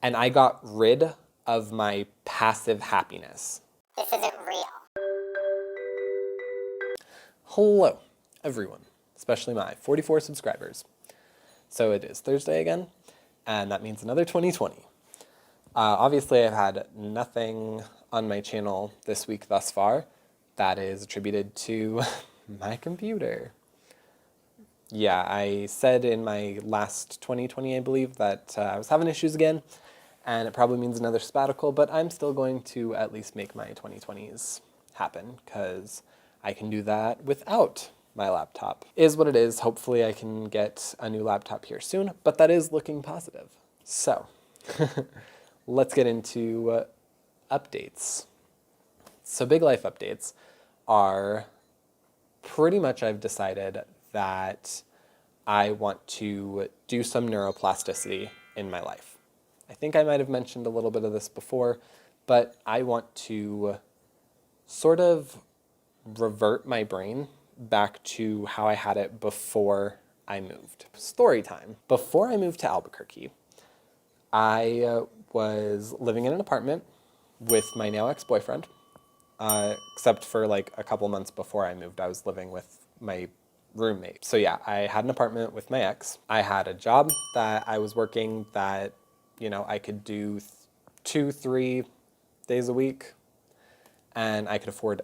and I got rid of my passive happiness. This isn't real. Hello, everyone, especially my 44 subscribers. So it is Thursday again, and that means another 2020. Obviously, I've had nothing on my channel this week thus far that is attributed to my computer. Yeah, I said in my last 2020, I believe, that I was having issues again, and it probably means another sabbatical, but I'm still going to at least make my 2020s happen, because I can do that without my laptop. Is what it is. Hopefully I can get a new laptop here soon, but that is looking positive. So, let's get into updates. So big life updates are pretty much I've decided that I want to do some neuroplasticity in my life. I think I might have mentioned a little bit of this before, but I want to sort of revert my brain back to how I had it before I moved. Story time. Before I moved to Albuquerque, I was living in an apartment with my now ex-boyfriend, except for like a couple months before I moved, I was living with my roommate. So yeah, I had an apartment with my ex. I had a job that I was working that, you know, I could do 2-3 days a week, and I could afford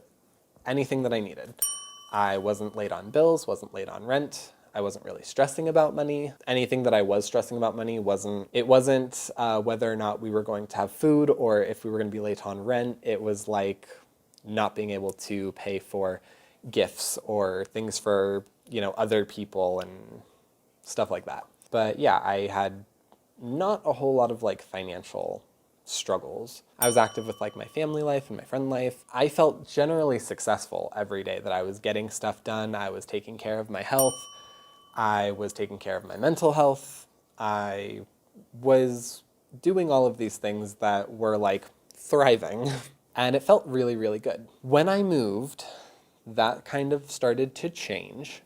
anything that I needed. I wasn't late on bills, wasn't late on rent. I wasn't really stressing about money. Anything that I was stressing about money wasn't whether or not we were going to have food or if we were going to be late on rent. It was like not being able to pay for gifts or things for, you know, other people and stuff like that. But yeah, I had not a whole lot of like financial struggles. I was active with like my family life and my friend life. I felt generally successful every day that I was getting stuff done. I was taking care of my health. I was taking care of my mental health. I was doing all of these things that were like thriving, and it felt really, really good. When I moved, that kind of started to change.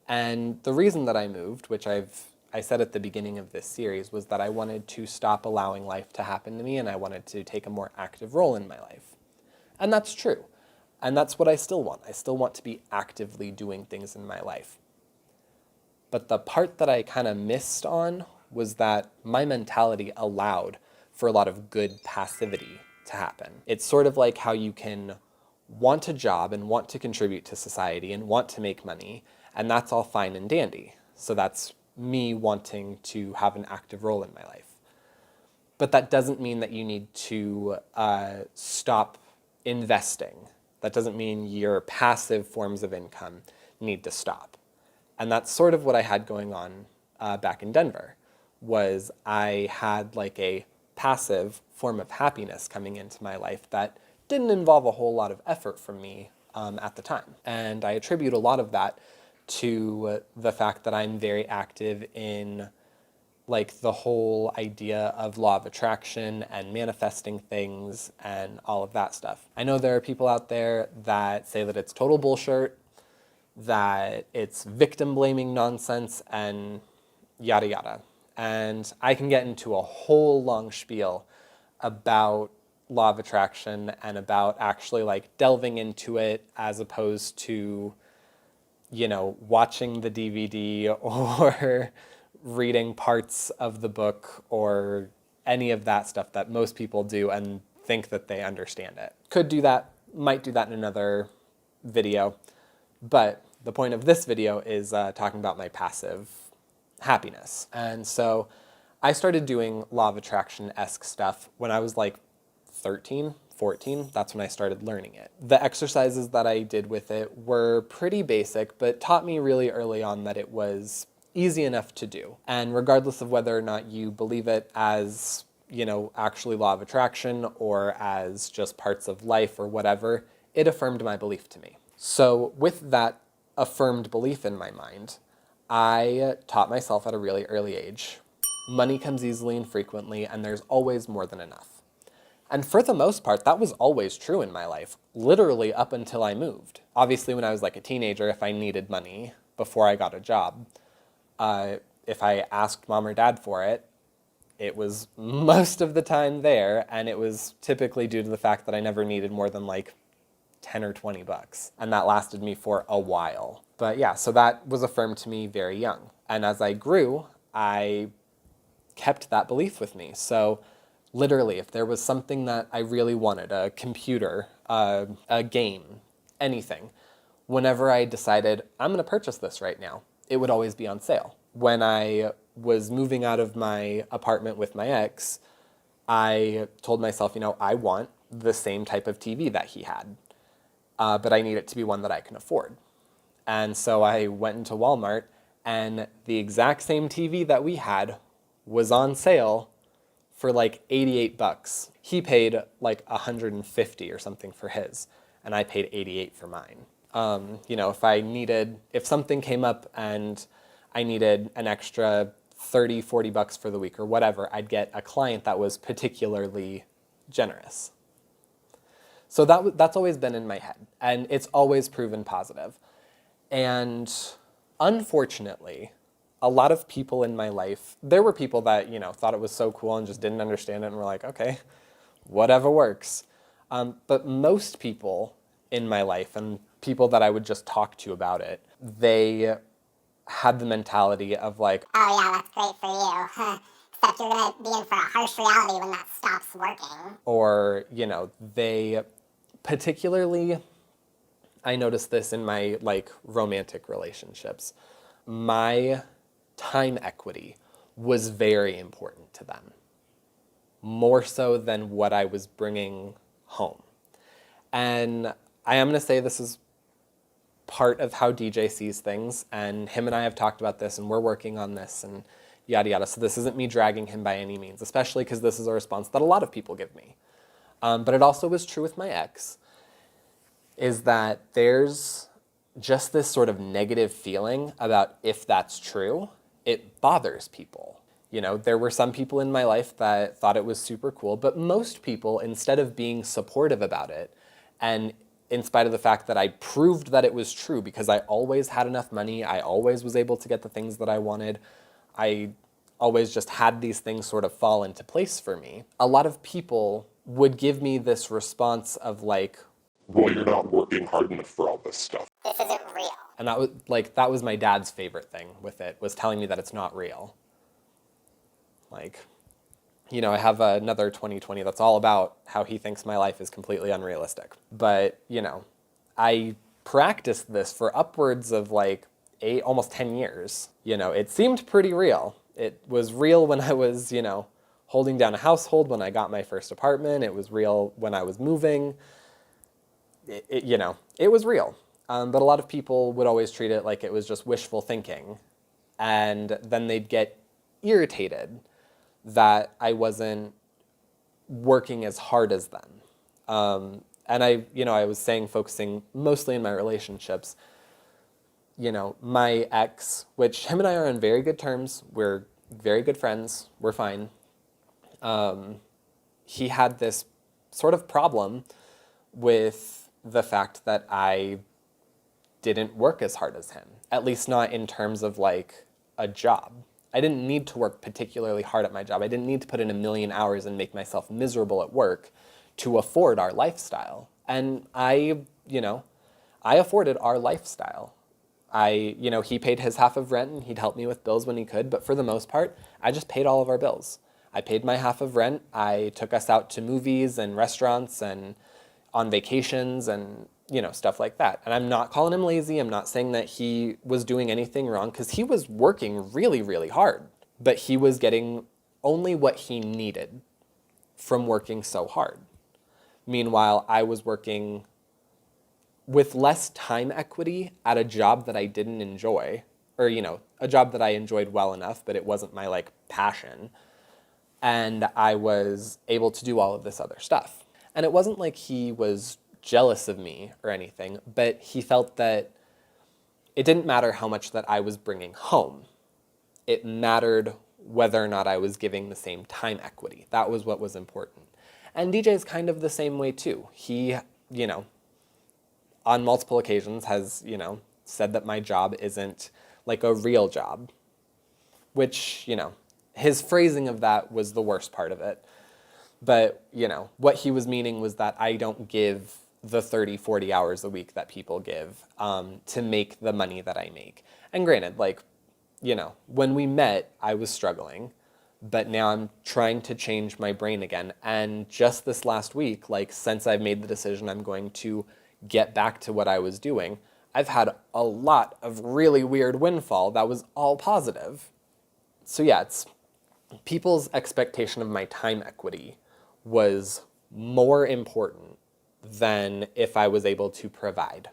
And the reason that I moved, which I said at the beginning of this series, was that I wanted to stop allowing life to happen to me, and I wanted to take a more active role in my life. And that's true. And that's what I still want. I still want to be actively doing things in my life. But the part that I kind of missed on was that my mentality allowed for a lot of good passivity to happen. It's sort of like how you can want a job and want to contribute to society and want to make money, and that's all fine and dandy. So that's me wanting to have an active role in my life. But that doesn't mean that you need to stop investing. That doesn't mean your passive forms of income need to stop. And that's sort of what I had going on back in Denver, was I had like a passive form of happiness coming into my life that didn't involve a whole lot of effort from me at the time. And I attribute a lot of that to the fact that I'm very active in like the whole idea of law of attraction and manifesting things and all of that stuff. I know there are people out there that say that it's total bullshit, that it's victim blaming nonsense and yada yada. And I can get into a whole long spiel about law of attraction and about actually like delving into it as opposed to, you know, watching the DVD or reading parts of the book or any of that stuff that most people do and think that they understand it. Could do that, might do that in another video, but the point of this video is talking about my passive happiness. And so I started doing law of attraction-esque stuff when I was like 13, 14. That's when I started learning it. The exercises that I did with it were pretty basic, but taught me really early on that it was easy enough to do. And regardless of whether or not you believe it as, you know, actually law of attraction or as just parts of life or whatever, it affirmed my belief to me. So with that affirmed belief in my mind, I taught myself at a really early age, money comes easily and frequently, and there's always more than enough. And for the most part, that was always true in my life, literally up until I moved. Obviously, when I was like a teenager, if I needed money before I got a job, if I asked mom or dad for it, it was most of the time there, and it was typically due to the fact that I never needed more than like 10 or 20 bucks. And that lasted me for a while. But yeah, so that was affirmed to me very young. And as I grew, I kept that belief with me. So literally, if there was something that I really wanted, a computer, a game, anything, whenever I decided I'm going to purchase this right now, it would always be on sale. When I was moving out of my apartment with my ex, I told myself, I want the same type of TV that he had, but I need it to be one that I can afford. And so I went into Walmart, and the exact same TV that we had was on sale for like 88 bucks. He paid like 150 or something for his, and I paid 88 for mine. If something came up and I needed an extra 30, 40 bucks for the week or whatever, I'd get a client that was particularly generous. So that's always been in my head, and it's always proven positive. And unfortunately, a lot of people in my life, there were people that, thought it was so cool and just didn't understand it and were like, okay, whatever works. But most people in my life and people that I would just talk to about it, they had the mentality of like, oh yeah, that's great for you. Except you're going to be in for a harsh reality when that stops working. Or, they particularly, I noticed this in my like romantic relationships. My time equity was very important to them, more so than what I was bringing home. And I am going to say this is part of how DJ sees things, and him and I have talked about this, and we're working on this, and yada yada. So this isn't me dragging him by any means, especially because this is a response that a lot of people give me. But it also was true with my ex, is that there's just this sort of negative feeling about if that's true, it bothers people. There were some people in my life that thought it was super cool, but most people, instead of being supportive about it, and in spite of the fact that I proved that it was true because I always had enough money, I always was able to get the things that I wanted, I always just had these things sort of fall into place for me, a lot of people would give me this response of like, well, you're not working hard enough for all this stuff. This isn't real. And that was my dad's favorite thing with it, was telling me that it's not real. Like, I have another 2020 that's all about how he thinks my life is completely unrealistic. But, I practiced this for upwards of like almost 10 years. It seemed pretty real. It was real when I was, holding down a household, when I got my first apartment. It was real when I was moving. It was real. But a lot of people would always treat it like it was just wishful thinking. And then they'd get irritated that I wasn't working as hard as them. And I was saying, focusing mostly in my relationships, my ex, which him and I are on very good terms, we're very good friends, we're fine. He had this sort of problem with the fact that I didn't work as hard as him, at least not in terms of like a job. I didn't need to work particularly hard at my job. I didn't need to put in 1,000,000 hours and make myself miserable at work to afford our lifestyle. And I afforded our lifestyle. He paid his half of rent and he'd help me with bills when he could, but for the most part, I just paid all of our bills. I paid my half of rent. I took us out to movies and restaurants and on vacations and, stuff like that. And I'm not calling him lazy. I'm not saying that he was doing anything wrong, because he was working really, really hard, but he was getting only what he needed from working so hard. Meanwhile, I was working with less time equity at a job that I didn't enjoy, or, a job that I enjoyed well enough, but it wasn't my like passion. And I was able to do all of this other stuff. And it wasn't like he was jealous of me or anything, but he felt that it didn't matter how much that I was bringing home. It mattered whether or not I was giving the same time equity. That was what was important. And DJ is kind of the same way too. He, on multiple occasions has, said that my job isn't like a real job, which, His phrasing of that was the worst part of it. But, what he was meaning was that I don't give the 30, 40 hours a week that people give to make the money that I make. And granted, when we met, I was struggling, but now I'm trying to change my brain again. And just this last week, since I've made the decision I'm going to get back to what I was doing, I've had a lot of really weird windfall that was all positive. So yeah, it's people's expectation of my time equity was more important than if I was able to provide.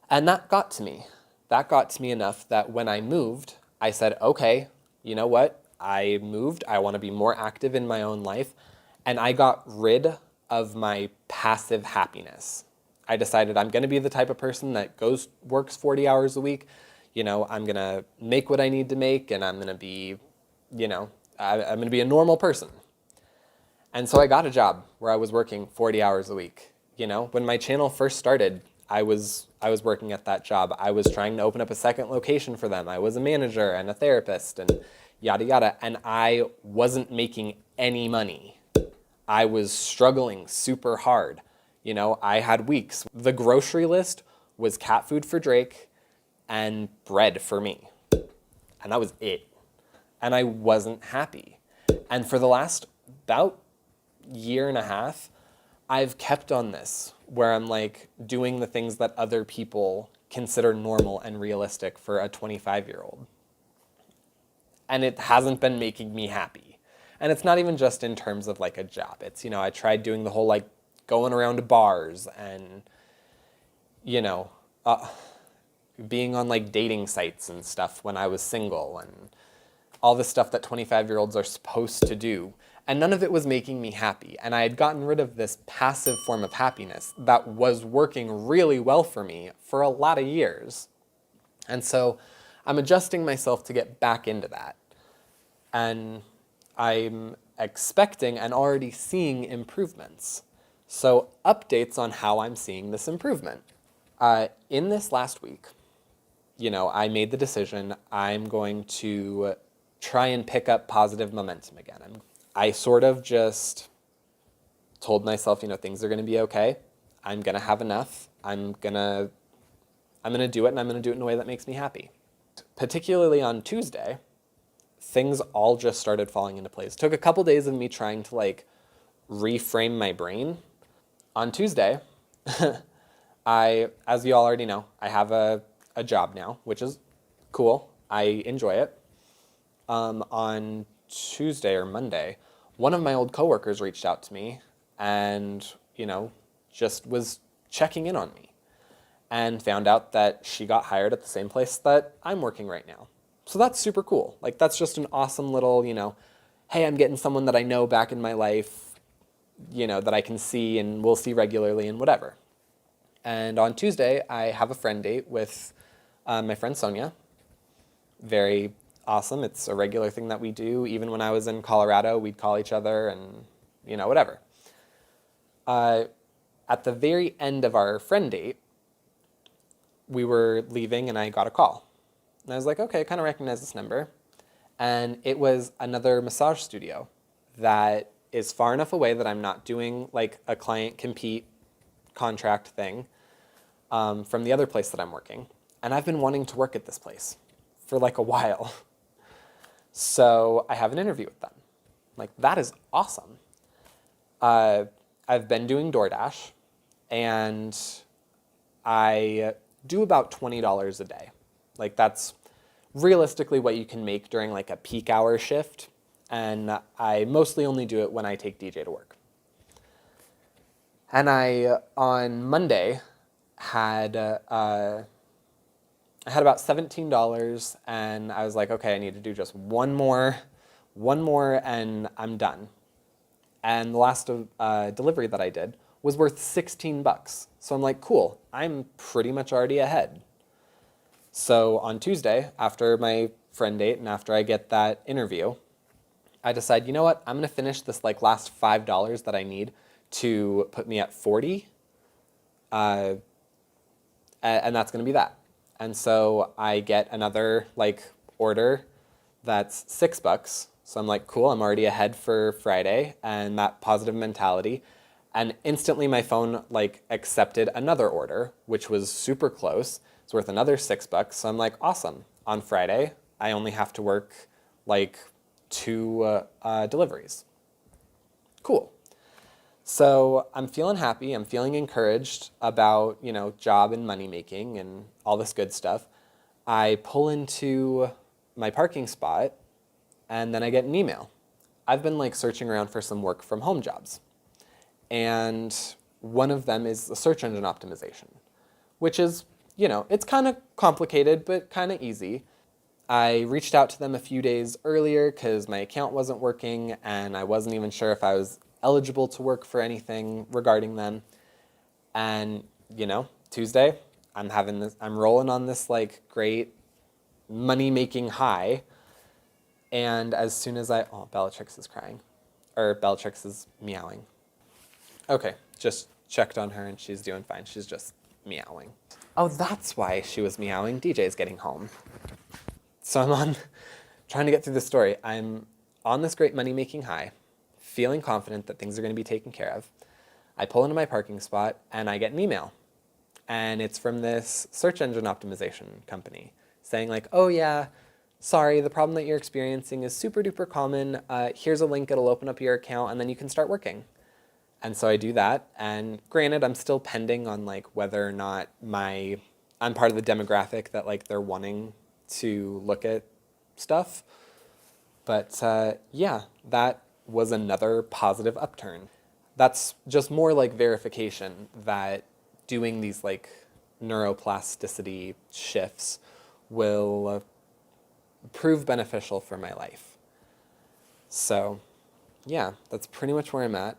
And that got to me. That got to me enough that when I moved, I said, okay, you know what? I moved. I want to be more active in my own life. And I got rid of my passive happiness. I decided I'm going to be the type of person that works 40 hours a week. I'm going to make what I need to make, and I'm going to be, I'm going to be a normal person. And so I got a job where I was working 40 hours a week. When my channel first started, I was working at that job. I was trying to open up a second location for them. I was a manager and a therapist and yada yada, and I wasn't making any money. I was struggling super hard. I had weeks. The grocery list was cat food for Drake and bread for me. And that was it. And I wasn't happy. And for the last about year and a half, I've kept on this where I'm doing the things that other people consider normal and realistic for a 25-year-old. And it hasn't been making me happy. And it's not even just in terms of a job. It's, I tried doing the whole going around to bars and, being on dating sites and stuff when I was single and all the stuff that 25-year-olds are supposed to do. And none of it was making me happy. And I had gotten rid of this passive form of happiness that was working really well for me for a lot of years. And so I'm adjusting myself to get back into that. And I'm expecting and already seeing improvements. So updates on how I'm seeing this improvement. In this last week, I made the decision I'm going to try and pick up positive momentum again. I sort of just told myself, things are going to be okay. I'm going to have enough. I'm going to do it, and I'm going to do it in a way that makes me happy. Particularly on Tuesday, things all just started falling into place. It took a couple days of me trying to reframe my brain. On Tuesday, as you all already know, I have a job now, which is cool. I enjoy it. On Tuesday or Monday, one of my old coworkers reached out to me and, just was checking in on me and found out that she got hired at the same place that I'm working right now. So that's super cool. That's just an awesome little, hey, I'm getting someone that I know back in my life, that I can see and will see regularly and whatever. And on Tuesday, I have a friend date with my friend Sonia. Very awesome. It's a regular thing that we do. Even when I was in Colorado, we'd call each other and, whatever. At the very end of our friend date, we were leaving and I got a call. And I was like, okay, I kind of recognize this number. And it was another massage studio that is far enough away that I'm not doing a client compete contract thing from the other place that I'm working. And I've been wanting to work at this place for a while. So I have an interview with them. That is awesome. I've been doing DoorDash, and I do about $20 a day. That's realistically what you can make during a peak hour shift, and I mostly only do it when I take DJ to work. And I, on Monday, had about $17, and I was like, okay, I need to do just one more, and I'm done. And the last delivery that I did was worth $16. So I'm like, cool, I'm pretty much already ahead. So on Tuesday, after my friend date and after I get that interview, I decide, you know what, I'm going to finish this last $5 that I need to put me at 40, and that's going to be that. And so I get another order that's $6, So I'm like, cool, I'm already ahead for Friday, and that positive mentality. And instantly my phone like accepted another order, which was super close. It's worth another $6. So I'm like, awesome. On Friday, I only have to work like 2 deliveries. Cool. So I'm feeling happy. I'm feeling encouraged about, job and money making and all this good stuff. I pull into my parking spot and then I get an email. I've been like searching around for some work from home jobs. And one of them is the search engine optimization, which is, it's kind of complicated, but kind of easy. I reached out to them a few days earlier because my account wasn't working and I wasn't even sure if I was eligible to work for anything regarding them. And, Tuesday, I'm rolling on this like great money making high. And as soon as Bellatrix is crying, or Bellatrix is meowing. Okay, just checked on her and she's doing fine. She's just meowing. Oh, that's why she was meowing. DJ's getting home. So trying to get through the story. I'm on this great money-making high, feeling confident that things are going to be taken care of. I pull into my parking spot and I get an email. And it's from this search engine optimization company saying like, oh yeah, sorry, the problem that you're experiencing is super duper common. Here's a link, it'll open up your account and then you can start working. And so I do that, and granted, I'm still pending on like whether or not I'm part of the demographic that like they're wanting to look at stuff. But yeah, that was another positive upturn. That's just more like verification that doing these like neuroplasticity shifts will prove beneficial for my life. So yeah, that's pretty much where I'm at.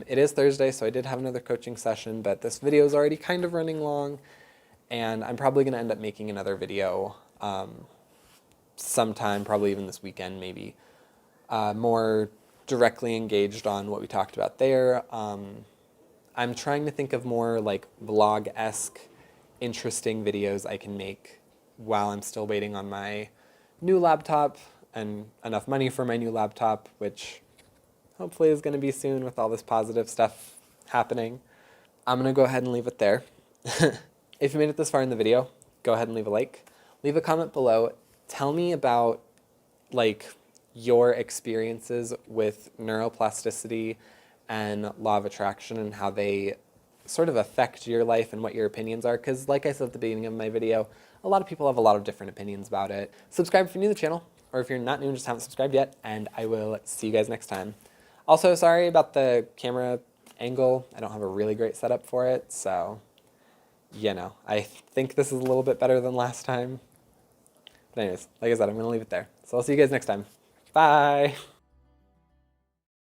It is Thursday, so I did have another coaching session, but this video is already kind of running long, and I'm probably going to end up making another video sometime, probably even this weekend maybe, more directly engaged on what we talked about there. I'm trying to think of more like vlog-esque, interesting videos I can make while I'm still waiting on my new laptop and enough money for my new laptop, which hopefully is going to be soon with all this positive stuff happening. I'm going to go ahead and leave it there. If you made it this far in the video, go ahead and leave a like. Leave a comment below. Tell me about like your experiences with neuroplasticity and law of attraction and how they sort of affect your life and what your opinions are. Because like I said at the beginning of my video, a lot of people have a lot of different opinions about it. Subscribe if you're new to the channel, or if you're not new and just haven't subscribed yet, and I will see you guys next time. Also, sorry about the camera angle. I don't have a really great setup for it, so, I think this is a little bit better than last time. But anyways, like I said, I'm going to leave it there. So I'll see you guys next time. Bye!